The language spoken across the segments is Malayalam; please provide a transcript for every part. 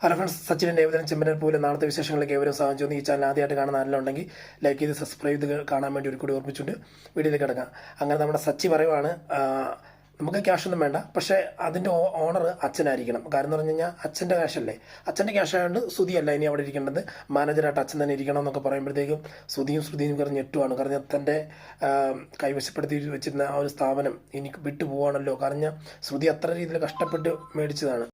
ഹലോ ഫ്രണ്ട്സ്, സച്ചിൻ്റെ ഏവരും ചെമ്പനർ പോലെ നാളത്തെ വിശേഷങ്ങളിലേക്ക് ഏവരും സാധിച്ചു. ഈ ചാനൽ ആദ്യമായിട്ട് കാണുന്ന ആരെങ്കിലും ലൈക്ക് ചെയ്ത് സബ്സ്ക്രൈബ് ചെയ്ത് കാണാൻ വേണ്ടി ഒരു കൂടി ഓർമ്മിച്ചുകൊണ്ട് വീഡിയോയിലേക്ക് കിടക്കാം. അങ്ങനെ നമ്മുടെ സച്ചി പറയുവാണ്, നമുക്ക് ക്യാഷൊന്നും വേണ്ട, പക്ഷേ അതിൻ്റെ ഓണർ അച്ഛനായിരിക്കണം. കാരണം എന്ന് പറഞ്ഞു കഴിഞ്ഞാൽ അച്ഛൻ്റെ ക്യാഷല്ലേ, അച്ഛൻ്റെ ക്യാഷ് ആയതുകൊണ്ട് ശ്രുതിയല്ല ഇനി അവിടെ ഇരിക്കേണ്ടത്, മാനേജറായിട്ട് അച്ഛൻ തന്നെ ഇരിക്കണം എന്നൊക്കെ പറയുമ്പോഴത്തേക്കും ശ്രുതിയും പറഞ്ഞ് ഞെട്ടുവാണ്. കാരണം തൻ്റെ കൈവശപ്പെടുത്തി വെച്ചിരുന്ന ആ ഒരു സ്ഥാപനം ഇനി വിട്ടുപോവാണല്ലോ. കാരണം ശ്രുതി അത്ര രീതിയിൽ കഷ്ടപ്പെട്ട് മേടിച്ചതാണ്.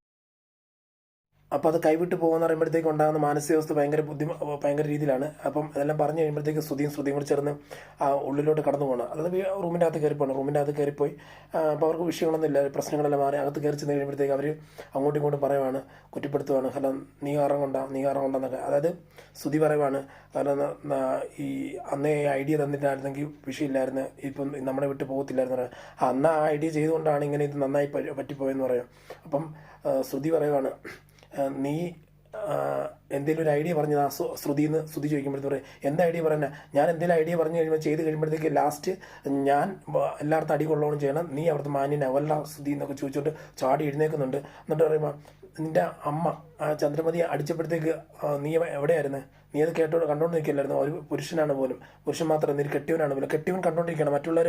അപ്പോൾ അത് കൈവിട്ട് പോകുമെന്ന് പറയുമ്പോഴത്തേക്ക് ഉണ്ടാകുന്ന മാനസികാവസ്ഥ ഭയങ്കര രീതിയിലാണ്. അപ്പം അതെല്ലാം പറഞ്ഞു കഴിയുമ്പോഴത്തേക്ക് ശ്രുതിയും കൂടി ചേർന്ന് ഉള്ളിലോട്ട് കടന്നു പോകണം. അതായത് റൂമിൻ്റെ അകത്ത് കയറി പോകണം. റൂമിൻ്റെ അകത്ത് കയറിപ്പോയി അപ്പോൾ അവർക്ക് വിഷയങ്ങളൊന്നും ഇല്ല, പ്രശ്നങ്ങളെല്ലാം മാറി അകത്ത് കയറി ചെന്ന് കഴിയുമ്പോഴത്തേക്ക് അവർ അങ്ങോട്ടും ഇങ്ങോട്ടും പറയുവാണ്, കുറ്റപ്പെടുത്തുവാണ്. ഹലോ, നീ കാരണമുണ്ടെന്നൊക്കെ. അതായത് ശ്രുതി പറയുവാണ്, കാരണം ഈ അന്നേ ഐഡിയ തന്നിട്ടായിരുന്നെങ്കിൽ വിഷയമില്ലായിരുന്നു, ഇപ്പം നമ്മളെ വിട്ട് പോകത്തില്ലായിരുന്നു. അന്ന് ആ ഐഡിയ ചെയ്തുകൊണ്ടാണ് ഇങ്ങനെ ഇത് നന്നായി പറ്റിപ്പോയെന്ന് പറയാം. അപ്പം ശ്രുതി പറയുവാണ്, നീ എന്തെങ്കിലും ഒരു ഐഡിയ പറഞ്ഞതാ ശ്രുതി ചോദിക്കുമ്പോഴത്തേക്ക് പറയും, എന്താ ഐഡിയ പറയുന്നത്? ഞാൻ എന്തെങ്കിലും ഐഡിയ പറഞ്ഞു ചെയ്ത് കഴിയുമ്പോഴത്തേക്ക് ലാസ്റ്റ് ഞാൻ എല്ലായിടത്തും അടി കൊള്ളോണം ചെയ്യണം, നീ അവിടുത്തെ മാന്യനാവല്ല ശ്രുതി എന്നൊക്കെ ചോദിച്ചുകൊണ്ട് ചാടി എഴുന്നേൽക്കുന്നുണ്ട്. എന്നിട്ട് പറയുമ്പോൾ, നിൻ്റെ അമ്മ ചന്ദ്രമതി അടിച്ചപ്പോഴത്തേക്ക് നീ എവിടെയായിരുന്നു? നീ അത് കണ്ടുകൊണ്ട് നിൽക്കില്ലായിരുന്നു. ഒരു പുരുഷനാണ് പോലും, പുരുഷൻ മാത്രം, നീ കെട്ടിയവനാണ് പോലും. കെട്ടിയവൻ കണ്ടുകൊണ്ടിരിക്കണം, മറ്റുള്ളവർ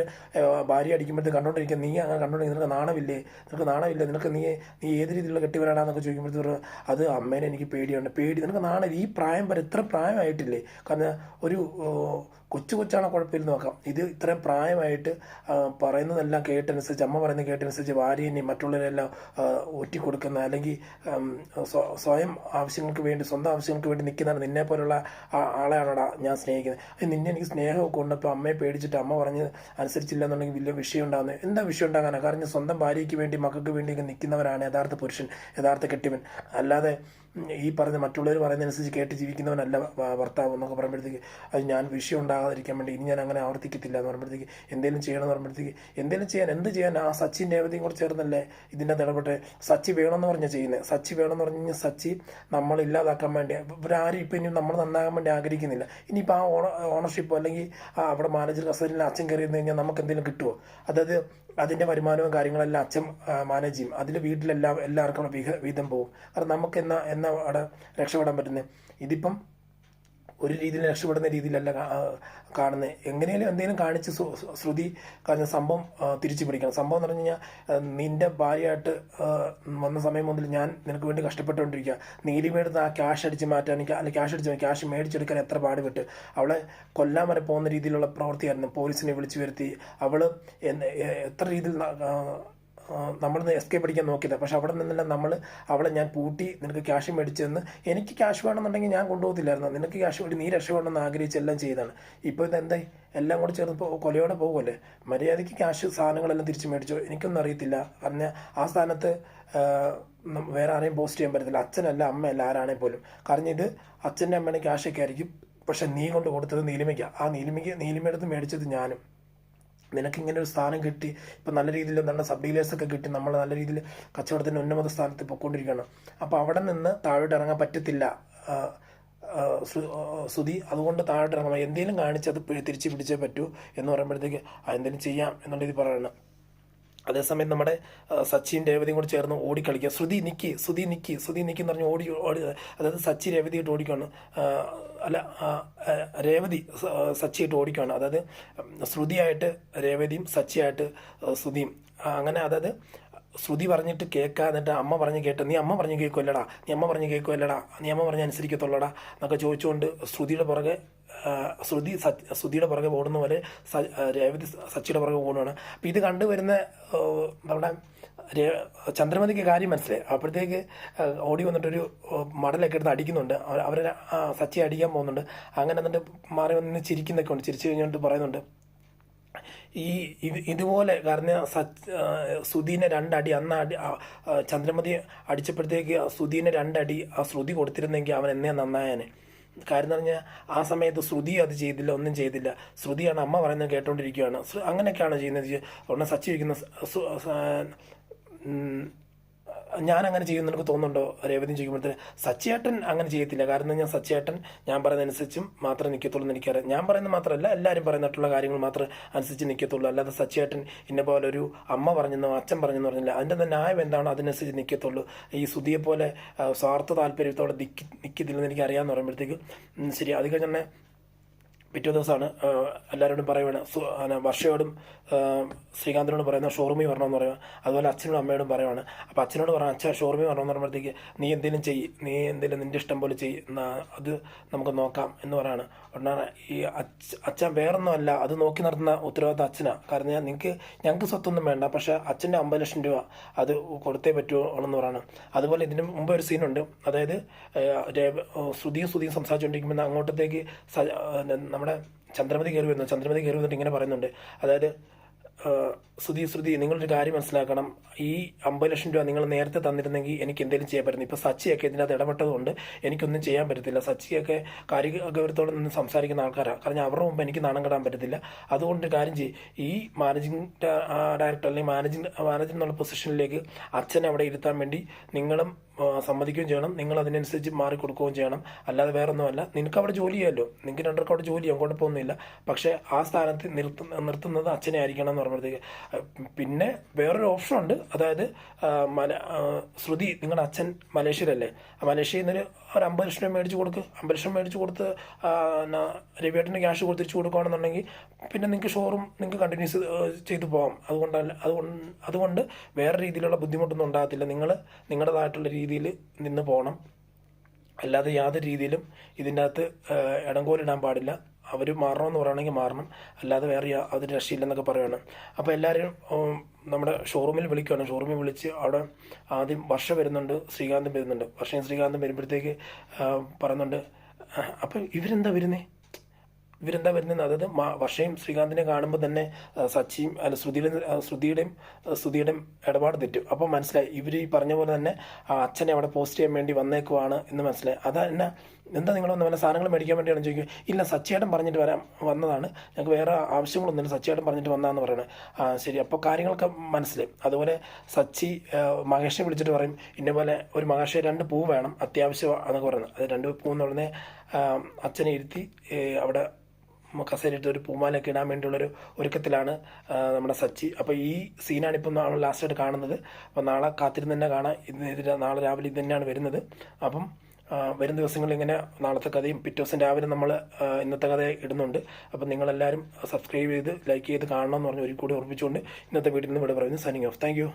ഭാര്യ അടിക്കുമ്പോഴത്തേക്ക് കണ്ടുകൊണ്ടിരിക്കുക, നീ അങ്ങനെ കണ്ടുകൊണ്ടിരിക്കുക, നിനക്ക് നാണമില്ലേ? നീ ഏത് രീതിയിലുള്ള കെട്ടിയവനാണെന്നൊക്കെ ചോദിക്കുമ്പോഴത്തേക്ക് അത് അമ്മേനെ എനിക്ക് പേടിയുണ്ട്. നിനക്ക് നാണം, ഈ പ്രായം വരെ ഇത്ര പ്രായമായിട്ടില്ലേ? കാരണം ഒരു കൊച്ചാണ് കുഴപ്പമില്ല നോക്കാം. ഇത് ഇത്രയും പ്രായമായിട്ട് പറയുന്നതെല്ലാം കേട്ടനുസരിച്ച്, അമ്മ പറയുന്നത് കേട്ടനുസരിച്ച് ഭാര്യനെ മറ്റുള്ളവരെല്ലാം ഒറ്റിക്കൊടുക്കുന്ന, അല്ലെങ്കിൽ സ്വന്തം ആവശ്യങ്ങൾക്ക് വേണ്ടി നിൽക്കുന്നതാണ്. നിന്നെ പോലുള്ള ആളെയാണോടാ ഞാൻ സ്നേഹിക്കുന്നത്? നിന്നെ എനിക്ക് സ്നേഹമൊക്കെ ഉണ്ടപ്പോൾ അമ്മയെ പേടിച്ചിട്ട് അമ്മ പറഞ്ഞ് അനുസരിച്ചില്ല എന്നുണ്ടെങ്കിൽ വലിയ വിഷയം ഉണ്ടാകുന്നത്. എന്താ വിഷയം ഉണ്ടാകാനാണ്? കാരണം സ്വന്തം ഭാര്യയ്ക്ക് വേണ്ടി, മക്കൾക്ക് വേണ്ടിയൊക്കെ നിൽക്കുന്നവരാണ് യഥാർത്ഥ പുരുഷൻ, യഥാർത്ഥ കെട്ടിയവൻ. അല്ലാതെ ഈ പറഞ്ഞ മറ്റുള്ളവർ പറയുന്നതനുസരിച്ച് കേട്ട് ജീവിക്കുന്നവനല്ല ഭർത്താവ് എന്നൊക്കെ പറയുമ്പോഴത്തേക്ക് അത് ഞാൻ വിഷയം ഉണ്ടാകാതിരിക്കാൻ വേണ്ടി ഇനി ഞാൻ അങ്ങനെ ആവർത്തിക്കത്തില്ല എന്ന് പറയുമ്പോഴത്തേക്ക് എന്തെങ്കിലും ചെയ്യണമെന്ന് പറയുമ്പോഴത്തേക്ക് എന്ത് ചെയ്യാൻ ആ സച്ചിൻ രേവതിയും കൂടെ ചേർന്നല്ലേ ഇതിൻ്റെ ഇടപെട്ട് സച്ചി വേണമെന്ന് പറഞ്ഞാൽ ചെയ്യുന്നത്. സച്ചി വേണമെന്ന് പറഞ്ഞു കഴിഞ്ഞാൽ സച്ചി നമ്മൾ ഇല്ലാതാക്കാൻ വേണ്ടി ഇവരാരും ഇപ്പം ഇനി നമ്മൾ നന്നാകാൻ വേണ്ടി ആഗ്രഹിക്കുന്നില്ല. ഇനിയിപ്പോൾ ആ ഓണർഷിപ്പോ അല്ലെങ്കിൽ അവിടെ മാനേജർ കസേരയിൽ അച്ഛൻ കയറി നിന്ന് കഴിഞ്ഞാൽ നമുക്ക് എന്തെങ്കിലും കിട്ടുമോ? അതായത് അതിൻ്റെ വരുമാനവും കാര്യങ്ങളെല്ലാം അച്ഛൻ മാനേജ് ചെയ്യും. അതിൽ എല്ലാവർക്കും വീതം പോകും. കാരണം നമുക്ക് എന്നാ അവിടെ രക്ഷപ്പെടാൻ പറ്റുന്നത്? ഇതിപ്പം ഒരു രീതിയിൽ രക്ഷപ്പെടുന്ന രീതിയിലല്ല കാണുന്നത്. എങ്ങനെയാലും എന്തെങ്കിലും കാണിച്ച് ശ്രുതി കാരണം സംഭവം തിരിച്ചു പിടിക്കണം. സംഭവം എന്ന് പറഞ്ഞു കഴിഞ്ഞാൽ, നിൻ്റെ ഭാര്യയായിട്ട് വന്ന സമയം മുതൽ ഞാൻ നിനക്ക് വേണ്ടി കഷ്ടപ്പെട്ടുകൊണ്ടിരിക്കുക. നീലിമേടുന്ന് ആ ക്യാഷ് അടിച്ച് മാറ്റാൻ ക്യാഷ് മേടിച്ചെടുക്കാൻ എത്ര പാടുപെട്ട് അവളെ കൊല്ലാൻ വരെ പോകുന്ന രീതിയിലുള്ള പ്രവൃത്തിയായിരുന്നു. പോലീസിനെ വിളിച്ചു വരുത്തി അവൾ എത്ര രീതിയിൽ നമ്മളിന്ന് എസ്കേപ്പ് അടിക്കാൻ നോക്കിയത്. പക്ഷെ അവിടെ നിന്നെല്ലാം അവളെ ഞാൻ പൂട്ടി നിനക്ക് ക്യാഷ് മേടിച്ചെന്ന്, എനിക്ക് ക്യാഷ് വേണമെന്നുണ്ടെങ്കിൽ ഞാൻ കൊണ്ടുപോകത്തില്ലായിരുന്നു. നിനക്ക് ക്യാഷ് വേണ്ടി നീ രക്ഷപ്പെടണമെന്ന് ആഗ്രഹിച്ച് എല്ലാം ചെയ്താണ്. ഇപ്പോൾ ഇതെന്തായി? എല്ലാം കൂടി ചേർന്ന് കൊലയോടെ പോകുമല്ലേ? മര്യാദയ്ക്ക് ക്യാഷ് സാധനങ്ങളെല്ലാം തിരിച്ച് മേടിച്ചോ? എനിക്കൊന്നും അറിയത്തില്ല. കാരണം ആ സ്ഥാനത്ത് വേറെ ആരെയും പോസ്റ്റ് ചെയ്യാൻ പറ്റത്തില്ല. അച്ഛനല്ല, അമ്മയല്ല, ആരാണെങ്കിൽ പോലും. കാരണം ഇത് അച്ഛൻ്റെ അമ്മയുടെ ക്യാഷൊക്കെ ആയിരിക്കും. പക്ഷെ നീ കൊണ്ട് കൊടുത്തത് നീലിമയ്ക്കാണ്. ആ നീലിമയെടുത്ത് മേടിച്ചത് ഞാനും. നിനക്കിങ്ങനെ ഒരു സ്ഥാനം കിട്ടി, ഇപ്പം നല്ല രീതിയിൽ നല്ല സബ് ഡീലേഴ്സൊക്കെ കിട്ടി, നമ്മൾ നല്ല രീതിയിൽ കച്ചവടത്തിൻ്റെ ഉന്നത സ്ഥാനത്ത് പൊയ്ക്കൊണ്ടിരിക്കുകയാണ്. അപ്പോൾ അവിടെ നിന്ന് താഴോട്ട് ഇറങ്ങാൻ പറ്റത്തില്ല ശ്രുതി. അതുകൊണ്ട് താഴോട്ട് ഇറങ്ങാം, എന്തെങ്കിലും കാണിച്ച് അത് തിരിച്ച് പിടിച്ചേ പറ്റൂ എന്ന് പറയുമ്പോഴത്തേക്ക് എന്തെങ്കിലും ചെയ്യാം എന്നുള്ള രീതി പറയണം. അതേസമയം നമ്മുടെ സച്ചിൻ രേവതിയും കൂടി ചേർന്ന് ഓടിക്കളിക്കുക. ശ്രുതി നിക്കി എന്ന് പറഞ്ഞ് ഓടി. അതായത് സച്ചി രേവതിയായിട്ട് ഓടിക്കുകയാണ്, അല്ല രേവതി സച്ചിയായിട്ട് ഓടിക്കുകയാണ്. അതായത് ശ്രുതിയായിട്ട് രേവതിയും സച്ചിയായിട്ട് ശ്രുതിയും. അങ്ങനെ അതായത് ശ്രുതി പറഞ്ഞിട്ട് കേൾക്കാന്നിട്ട് അമ്മ പറഞ്ഞ് കേട്ട്, നീ അമ്മ പറഞ്ഞ് കേൾക്കുമല്ലടാ, നീ അമ്മ പറഞ്ഞ് അനുസരിക്കത്തുള്ളടാ എന്നൊക്കെ ചോദിച്ചുകൊണ്ട് ശ്രുതിയുടെ പുറകെ ഓടുന്ന പോലെ രേവതി സച്ചിയുടെ പുറകെ ഓടുകയാണ്. അപ്പം ഇത് കണ്ടുവരുന്ന നമ്മുടെ ചന്ദ്രമതിക്ക് കാര്യം മനസ്സിലായി. അപ്പോഴത്തേക്ക് ഓടി വന്നിട്ടൊരു മടലൊക്കെ എടുത്ത് അടിക്കുന്നുണ്ട്. അവരെ സച്ചി അടിക്കാൻ പോകുന്നുണ്ട്. അങ്ങനെ എന്നിട്ട് മാറി വന്ന് ചിരിക്കുന്നൊക്കെ ഉണ്ട്. ചിരിച്ചു കഴിഞ്ഞുകൊണ്ട് പറയുന്നുണ്ട്, ഇതുപോലെ കാരണം ശ്രുതിനെ 2 അടി ചന്ദ്രമതി അടിച്ചപ്പോഴത്തേക്ക് ശ്രുതിനെ 2 അടി ആ ശ്രുതി കൊടുത്തിരുന്നെങ്കിൽ അവൻ എന്നേ നന്നായാനെ. കാര്യം എന്ന് പറഞ്ഞാൽ ആ സമയത്ത് ശ്രുതി അത് ചെയ്തില്ല, ഒന്നും ചെയ്തില്ല. ശ്രുതിയാണ് അമ്മ പറയുന്നത് കേട്ടോണ്ടിരിക്കുകയാണ്. അങ്ങനെയൊക്കെയാണ് ചെയ്യുന്നത്. ഉടനെ സച്ചി വയ്ക്കുന്ന ഞാൻ അങ്ങനെ ചെയ്യുമെന്ന് എനിക്ക് തോന്നുന്നുണ്ടോ രേവതി ചോദിക്കുമ്പോഴത്തേന് സച്ചിയേട്ടൻ അങ്ങനെ ചെയ്യത്തില്ല. കാരണം ഞാൻ സച്ചിയേട്ടൻ ഞാൻ പറയുന്നതനുസരിച്ചും മാത്രമേ നിൽക്കത്തുള്ളൂ എന്ന് എനിക്കറിയാം. ഞാൻ പറയുന്നത് മാത്രമല്ല, എല്ലാവരും പറയുന്നിട്ടുള്ള കാര്യങ്ങൾ മാത്രമേ അനുസരിച്ച് നിൽക്കത്തുള്ളൂ. അല്ലാതെ സച്ചിയേട്ടൻ ഇന്ന പോലെ ഒരു അമ്മ പറഞ്ഞെന്നോ അച്ഛൻ പറഞ്ഞെന്നോ പറഞ്ഞില്ല. അതിൻ്റെ തന്നെ ന്യായം എന്താണോ അതനുസരിച്ച് നിൽക്കത്തുള്ളൂ. ഈ സുധിയെ പോലെ സ്വാർത്ഥ താല്പര്യത്തോടെ നിൽക്കത്തില്ലെന്ന് എനിക്ക് അറിയാമെന്ന് പറയുമ്പോഴത്തേക്ക് ശരി. അത് കഴിഞ്ഞ് തന്നെ പിറ്റേ ദിവസമാണ് എല്ലാവരോടും പറയുവാണ്, വർഷയോടും ശ്രീകാന്തിനോട് പറയുന്ന ഷോറൂമിൽ വരണമെന്ന് പറയുക. അതുപോലെ അച്ഛനോടും അമ്മയോടും പറയുവാണ്. അപ്പോൾ അച്ഛനോട് പറയാം, അച്ഛൻ ഷോറൂമിൽ വരണമെന്ന് പറയുമ്പോഴത്തേക്ക് നീ എന്തെങ്കിലും ചെയ്യ്, നീ എന്തെങ്കിലും നിൻ്റെ ഇഷ്ടം പോലെ ചെയ്യ്, അത് നമുക്ക് നോക്കാം എന്ന് പറയാണ്. ഉടനെ ഈ അച്ഛൻ വേറൊന്നും അല്ല, അത് നോക്കി നടത്തുന്ന ഉത്തരവാദിത്തം അച്ഛനാണ്. കാരണം ഞങ്ങൾക്ക് സ്വത്തൊന്നും വേണ്ട, പക്ഷേ അച്ഛൻ്റെ 50 ലക്ഷം രൂപ അത് കൊടുത്തേ പറ്റുമെന്ന് പറയാണ്. അതുപോലെ ഇതിന് മുമ്പ് ഒരു സീനുണ്ട്. അതായത് ശ്രുതിയും സംസാരിച്ചുകൊണ്ടിരിക്കുമ്പോൾ അങ്ങോട്ടത്തേക്ക് നമ്മുടെ ചന്ദ്രമതി കയറി വന്നിട്ട് ഇങ്ങനെ പറയുന്നുണ്ട്. അതായത് ശ്രുതി നിങ്ങളൊരു കാര്യം മനസ്സിലാക്കണം, ഈ 50 ലക്ഷം രൂപ നിങ്ങൾ നേരത്തെ തന്നിരുന്നെങ്കിൽ എനിക്ക് എന്തെങ്കിലും ചെയ്യാൻ പറ്റുന്നു. ഇപ്പോൾ സച്ചിയൊക്കെ ഇതിനകത്ത് ഇടപെട്ടതുകൊണ്ട് എനിക്കൊന്നും ചെയ്യാൻ പറ്റത്തില്ല. സച്ചിയൊക്കെ കാര്യഗൗരവത്തോടെ നിന്ന് സംസാരിക്കുന്ന ആൾക്കാരാണ്. കാരണം അവരുടെ മുമ്പ് എനിക്ക് നാണം കെടാൻ പറ്റത്തില്ല. അതുകൊണ്ട് കാര്യം ചെയ്യും, ഈ മാനേജിങ് ഡയറക്ടർ അല്ലെങ്കിൽ മാനേജർ എന്നുള്ള പൊസിഷനിലേക്ക് അച്ഛനെ അവിടെ ഇരുത്താൻ വേണ്ടി നിങ്ങളും സമ്മതിക്കുകയും ചെയ്യണം. നിങ്ങൾ അതിനനുസരിച്ച് മാറിക്കൊടുക്കുകയും ചെയ്യണം. അല്ലാതെ വേറെ ഒന്നുമല്ല, നിനക്ക് അവിടെ ജോലി ചെയ്യാമല്ലോ, നിങ്ങൾക്ക് രണ്ടർക്ക് അവിടെ ജോലി ചെയ്യാം, കുഴപ്പമൊന്നുമില്ല. പക്ഷേ ആ സ്ഥാനത്ത് നിർത്തുന്നത് അച്ഛനെ ആയിരിക്കണം എന്ന് പറയുമ്പോഴത്തേക്ക് പിന്നെ വേറൊരു ഓപ്ഷൻ ഉണ്ട്. അതായത് ശ്രുതി നിങ്ങളുടെ അച്ഛൻ മലേഷ്യയിലല്ലേ, മലേഷ്യയിൽ നിന്ന് ഒരു 50 ലക്ഷം രൂപ മേടിച്ച് കൊടുക്കുക. 50 ലക്ഷം മേടിച്ച് കൊടുത്ത് രവിയേട്ടന് ക്യാഷ് കൊടുത്തിരിച്ച് കൊടുക്കുകയാണെന്നുണ്ടെങ്കിൽ പിന്നെ നിങ്ങൾക്ക് ഷോറൂം നിങ്ങൾക്ക് കണ്ടിന്യൂസ് ചെയ്തു പോകാം. അതുകൊണ്ട് വേറെ രീതിയിലുള്ള ബുദ്ധിമുട്ടൊന്നും ഉണ്ടാകത്തില്ല. നിങ്ങൾ നിങ്ങളുടേതായിട്ടുള്ള രീതിയിൽ നിന്ന് പോകണം. അല്ലാതെ യാതൊരു രീതിയിലും ഇതിൻ്റെ അകത്ത് ഇടങ്കോലിടാൻ പാടില്ല. അവർ മാറണമെന്ന് പറയുകയാണെങ്കിൽ മാറണം, അല്ലാതെ വേറെ അതൊരു രക്ഷയില്ലെന്നൊക്കെ പറയുകയാണ്. അപ്പോൾ എല്ലാവരും നമ്മുടെ ഷോറൂമിൽ വിളിക്കുകയാണ്. ഷോറൂമിൽ വിളിച്ച് അവിടെ ആദ്യം വർഷ വരുന്നുണ്ട്, ശ്രീകാന്തും വരുന്നുണ്ട്. വർഷയും ശ്രീകാന്തും വരുമ്പോഴത്തേക്ക് പറയുന്നുണ്ട്, അപ്പം ഇവരെന്താ വരുന്നത്. അതായത് വർഷയും ശ്രീകാന്തിനെ കാണുമ്പോൾ തന്നെ സച്ചിയും അല്ല ശ്രുതിയുടെയും ഇടപാട് തെറ്റും. അപ്പോൾ മനസ്സിലായി ഇവർ ഈ പറഞ്ഞ പോലെ തന്നെ അച്ഛനെ അവിടെ പോസ്റ്റ് ചെയ്യാൻ വേണ്ടി വന്നേക്കുവാണ് എന്ന് മനസ്സിലായി. അതെന്നാ എന്താ നിങ്ങളൊന്ന് വല്ല സാധനങ്ങൾ മേടിക്കാൻ വേണ്ടിയാണ് ചോദിക്കുക. ഇല്ല, സച്ചിയേട്ടൻ പറഞ്ഞിട്ട് വന്നതാണ്, ഞങ്ങൾക്ക് വേറെ ആവശ്യങ്ങളൊന്നുമില്ല, സച്ചിയേട്ടൻ പറഞ്ഞിട്ട് വന്നതാന്ന് പറയണത്. ശരി, അപ്പോൾ കാര്യങ്ങളൊക്കെ മനസ്സിലായി. അതുപോലെ സച്ചി മഹേഷിനെ വിളിച്ചിട്ട് പറയും, ഇന്നപോലെ ഒരു മഹേഷ് 2 പൂ വേണം അത്യാവശ്യം എന്നൊക്കെ പറയുന്നത്. അത് 2 പൂ എന്ന് പറഞ്ഞാൽ അച്ഛനെ ഇരുത്തി അവിടെ കസേരയിട്ട് ഒരു പൂമാലയൊക്കെ ഇടാൻ വേണ്ടിയുള്ളൊരു ഒരുക്കത്തിലാണ് നമ്മുടെ സച്ചി. അപ്പോൾ ഈ സീനാണ് ഇപ്പം നമ്മൾ ലാസ്റ്റായിട്ട് കാണുന്നത്. അപ്പോൾ നാളെ കാത്തിരുന്ന് തന്നെ കാണാം. നാളെ രാവിലെ ഇത് തന്നെയാണ് വരുന്നത്. അപ്പം വരും ദിവസങ്ങളിൽ ഇങ്ങനെ നാളത്തെ കഥയും പിറ്റേ ദിവസം രാവിലെ നമ്മൾ ഇന്നത്തെ കഥ ഇടുന്നുണ്ട്. അപ്പം നിങ്ങളെല്ലാവരും സബ്സ്ക്രൈബ് ചെയ്ത് ലൈക്ക് ചെയ്ത് കാണണമെന്ന് പറഞ്ഞ് ഒരു കൂടി ഓർപ്പിച്ചുകൊണ്ട് ഇന്നത്തെ വീഡിയോയിൽ നിന്ന് ഇവിടെ പറയുന്നു. Signing off. Thank you.